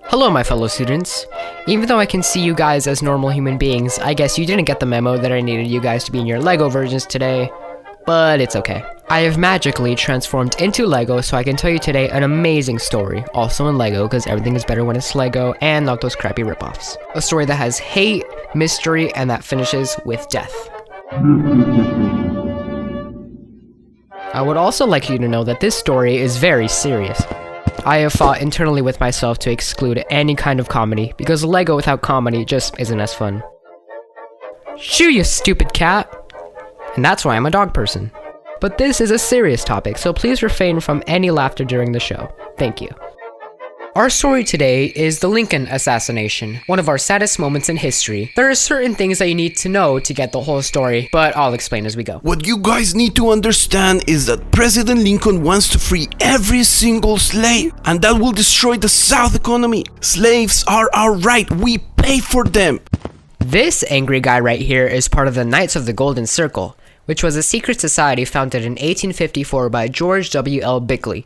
Hello, my fellow students. Even though I can see you guys as normal human beings, I guess you didn't get the memo that I needed you guys to be in your LEGO versions today, but it's okay. I have magically transformed into LEGO so I can tell you today an amazing story, also in LEGO because everything is better when it's LEGO and not those crappy ripoffs. A story that has hate, mystery, and that finishes with death. I would also like you to know that this story is very serious. I have fought internally with myself to exclude any kind of comedy, because LEGO without comedy just isn't as fun. Shoo, you stupid cat! And that's why I'm a dog person. But this is a serious topic, so please refrain from any laughter during the show. Thank you. Our story today is the Lincoln Assassination, one of our saddest moments in history. There are certain things that you need to know to get the whole story, but I'll explain as we go. What you guys need to understand is that President Lincoln wants to free every single slave, and that will destroy the South economy. Slaves are our right, we pay for them. This angry guy right here is part of the Knights of the Golden Circle, which was a secret society founded in 1854 by George W.L. Bickley.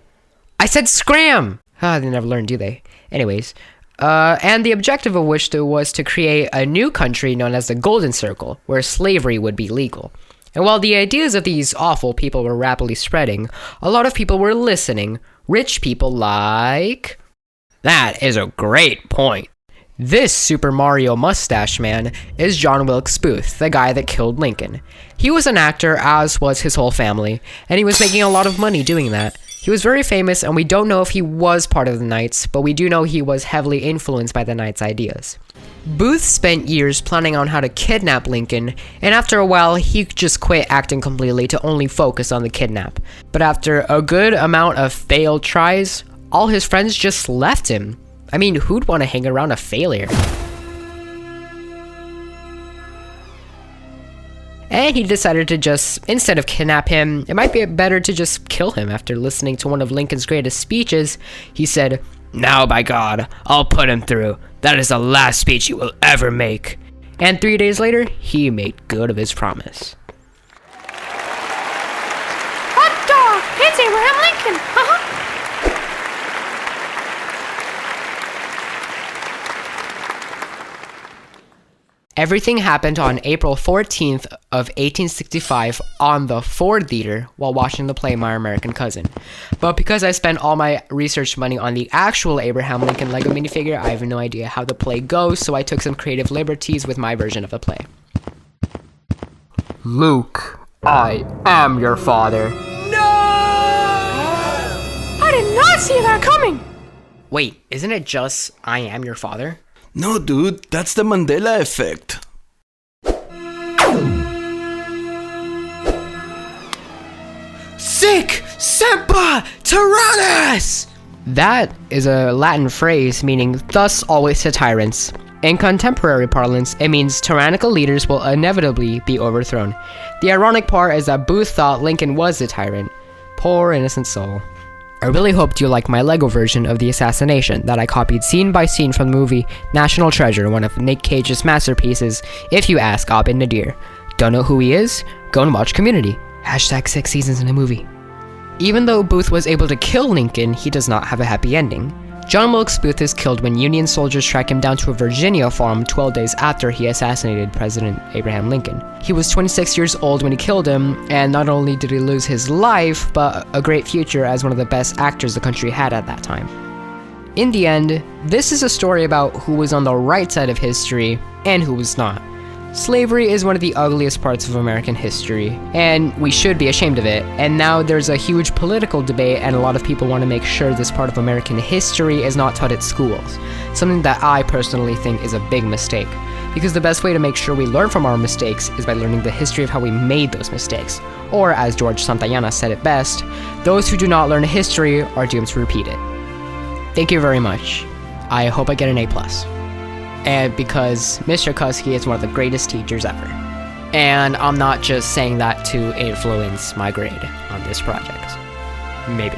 I said scram! They never learn, do they? Anyways, and the objective of which was to create a new country known as the Golden Circle, where slavery would be legal. And while the ideas of these awful people were rapidly spreading, a lot of people were listening. Rich people like... That is a great point. This Super Mario mustache man is John Wilkes Booth, the guy that killed Lincoln. He was an actor, as was his whole family, and he was making a lot of money doing that. He was very famous, and we don't know if he was part of the Knights, but we do know he was heavily influenced by the Knights' ideas. Booth spent years planning on how to kidnap Lincoln, and after a while, he just quit acting completely to only focus on the kidnap. But after a good amount of failed tries, all his friends just left him. I mean, who'd want to hang around a failure? And he decided to just, instead of kidnap him, it might be better to just kill him. After listening to one of Lincoln's greatest speeches, he said, "Now by God, I'll put him through. That is the last speech he will ever make." And 3 days later, he made good of his promise. Hot dog! It's Abraham Lincoln! Everything happened on April 14th of 1865 on the Ford Theater while watching the play My American Cousin. But because I spent all my research money on the actual Abraham Lincoln Lego minifigure, I have no idea how the play goes, so I took some creative liberties with my version of the play. Luke, I am your father. No! I did not see that coming! Wait, isn't it just I am your father? No, dude, that's the Mandela effect. Sic semper tyrannis! That is a Latin phrase meaning thus always to tyrants. In contemporary parlance, it means tyrannical leaders will inevitably be overthrown. The ironic part is that Booth thought Lincoln was a tyrant. Poor innocent soul. I really hoped you liked my LEGO version of the Assassination that I copied scene by scene from the movie National Treasure, one of Nick Cage's masterpieces, if you ask Abed Nadir. Don't know who he is? Go and watch Community. # 6 seasons in a movie. Even though Booth was able to kill Lincoln, he does not have a happy ending. John Wilkes Booth is killed when Union soldiers track him down to a Virginia farm 12 days after he assassinated President Abraham Lincoln. He was 26 years old when he killed him, and not only did he lose his life, but a great future as one of the best actors the country had at that time. In the end, this is a story about who was on the right side of history and who was not. Slavery is one of the ugliest parts of American history, and we should be ashamed of it. And now there's a huge political debate, and a lot of people want to make sure this part of American history is not taught at schools. Something that I personally think is a big mistake. Because the best way to make sure we learn from our mistakes is by learning the history of how we made those mistakes. Or, as George Santayana said it best, those who do not learn history are doomed to repeat it. Thank you very much. I hope I get an A+. And because Mr. Kuske is one of the greatest teachers ever. And I'm not just saying that to influence my grade on this project. Maybe.